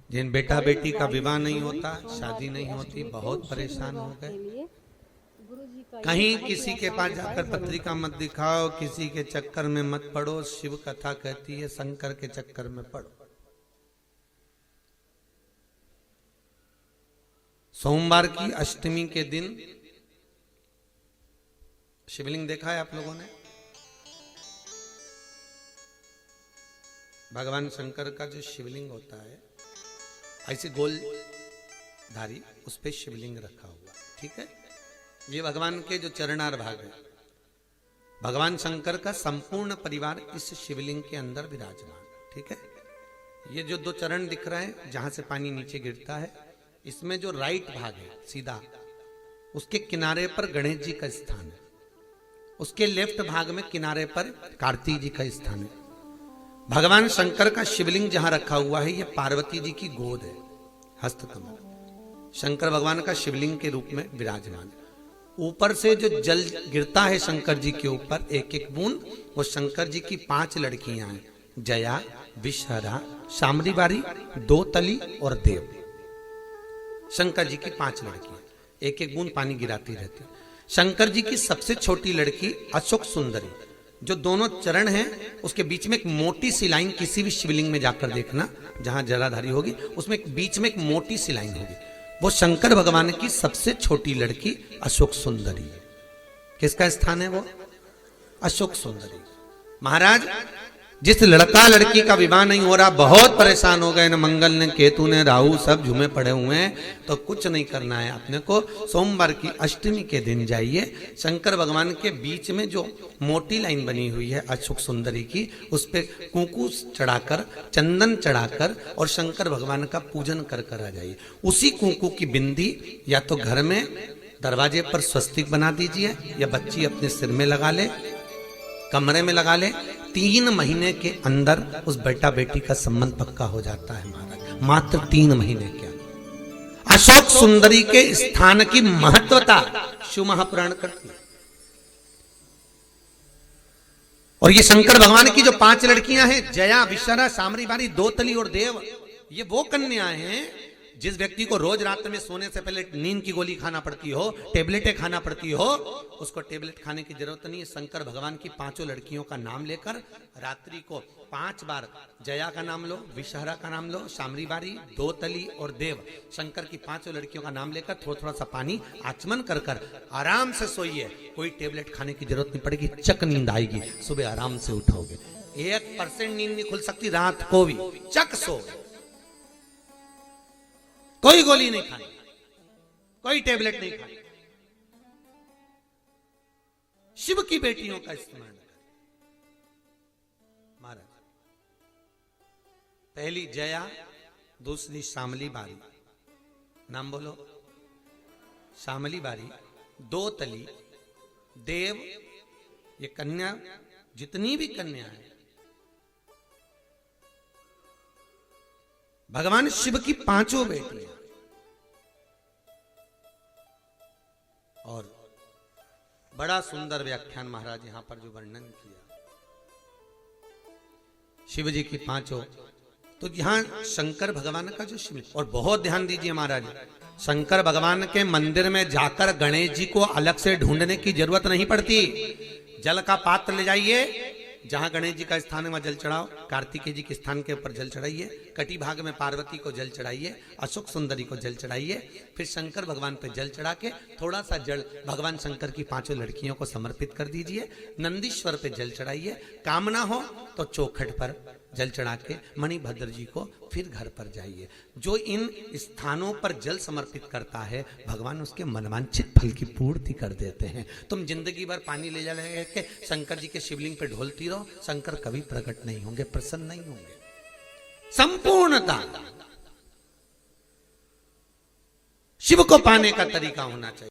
जिन बेटा बेटी का विवाह नहीं होता, शादी नहीं होती, बहुत परेशान हो गए। कहीं किसी के पास जाकर पत्रिका मत दिखाओ, किसी के चक्कर में मत पड़ो। शिव कथा कहती है शंकर के चक्कर में पड़ो। सोमवार की अष्टमी के दिन शिवलिंग देखा है आप लोगों ने? भगवान शंकर का जो शिवलिंग होता है ऐसे गोल धारी, उस पे शिवलिंग रखा हुआ, ठीक है। ये भगवान के जो चरणार भाग है, भगवान शंकर का संपूर्ण परिवार इस शिवलिंग के अंदर विराजमान, ठीक है। ये जो दो चरण दिख रहे हैं जहां से पानी नीचे गिरता है, इसमें जो राइट भाग है सीधा, उसके किनारे पर गणेश जी का स्थान है। उसके लेफ्ट भाग में किनारे पर कार्तिक जी का स्थान है। भगवान शंकर का शिवलिंग जहां रखा हुआ है, ये पार्वती जी की गोद है, हस्तकमल। शंकर भगवान का शिवलिंग के रूप में विराजमान है। ऊपर से जो जल गिरता है शंकर जी के ऊपर एक एक बूंद, वो शंकर जी की 5 लड़कियां हैं, जया, विषहरा, शामरीबारी, दोतली और देव। शंकर जी की 5 लड़कियां एक एक बूंद पानी गिराती रहती है। शंकर जी की सबसे छोटी लड़की अशोक सुंदरी, जो दोनों चरण हैं उसके बीच में एक मोटी सी लाइन, किसी भी शिवलिंग में जाकर देखना जहां जलाधारी होगी, उसमें एक बीच में एक मोटी सी लाइन होगी, वो शंकर भगवान की सबसे छोटी लड़की अशोक सुंदरी है। किसका स्थान है वो? अशोक सुंदरी। महाराज, जिस लड़का लड़की का विवाह नहीं हो रहा, बहुत परेशान हो गए, न मंगल ने केतु ने राहु सब झूमे पड़े हुए हैं, तो कुछ नहीं करना है अपने को। सोमवार की अष्टमी के दिन जाइए, शंकर भगवान के बीच में जो मोटी लाइन बनी हुई है अशोक सुंदरी की, उस पे कुंकू चढ़ाकर, चंदन चढ़ाकर और शंकर भगवान का पूजन कर कर आ जाइए। उसी कुंकू की बिंदी या तो घर में दरवाजे पर स्वस्तिक बना दीजिए, या बच्ची अपने सिर में लगा ले, कमरे में लगा ले। 3 महीने के अंदर उस बेटा बेटी का संबंध पक्का हो जाता है महाराज, मात्र 3 महीने के अंदर। अशोक सुंदरी के स्थान की महत्वता शिव महापुराण करती है। और ये शंकर भगवान की जो 5 लड़कियां हैं, जया, विषहरा, शामरीबारी, दोतली और देव, ये वो कन्याएं हैं जिस व्यक्ति को रोज रात में सोने से पहले नींद की गोली खाना पड़ती हो, टेबलेटें खाना पड़ती हो, उसको टेबलेट खाने की जरूरत नहीं है। शंकर भगवान की 5 लड़कियों का नाम लेकर रात्रि को 5 बार जया का नाम लो, विषहरा का नाम लो, शामरीबारी, दोतली और देव, शंकर की 5 लड़कियों का नाम लेकर थोड़ा थोड़ा सा पानी आचमन कर कर आराम से सोइए। कोई टेबलेट खाने की जरूरत नहीं पड़ेगी, चक नींद आएगी, सुबह आराम से उठोगे। 1% नींद नहीं खुल सकती रात को भी, चक सो। कोई गोली नहीं खानी, कोई टेबलेट नहीं खानी। शिव की बेटियों का इस्तेमाल करें महाराज। पहली जया, दूसरी शामली बारी, नाम बोलो, शामली बारी, दोतली, देव, ये कन्या, जितनी भी कन्या है भगवान शिव की 5 बेटियां। और बड़ा सुंदर व्याख्यान महाराज यहां पर जो वर्णन किया शिव जी की 5, तो यहां शंकर भगवान का जो शिव, और बहुत ध्यान दीजिए महाराज, शंकर भगवान के मंदिर में जाकर गणेश जी को अलग से ढूंढने की जरूरत नहीं पड़ती। जल का पात्र ले जाइए, जहां गणेश जी का स्थान है वहां जल चढ़ाओ, कार्तिकेय जी के स्थान के ऊपर जल चढ़ाइए, कटी भाग में पार्वती को जल चढ़ाइए, अशोक सुंदरी को जल चढ़ाइए, फिर शंकर भगवान पे जल चढ़ा के थोड़ा सा जल भगवान शंकर की 5 लड़कियों को समर्पित कर दीजिए। नंदीश्वर पे जल चढ़ाइए, कामना हो तो चौखट पर जल चढ़ा के मणिभद्र जी को फिर घर पर जाइए। जो इन स्थानों पर जल समर्पित करता है, भगवान उसके मनवांछित फल की पूर्ति कर देते हैं। तुम जिंदगी भर पानी ले जा रहे के शंकर जी के शिवलिंग पे ढोलती रहो, शंकर कभी प्रकट नहीं होंगे, प्रसन्न नहीं होंगे। संपूर्णता शिव को पाने का तरीका होना चाहिए।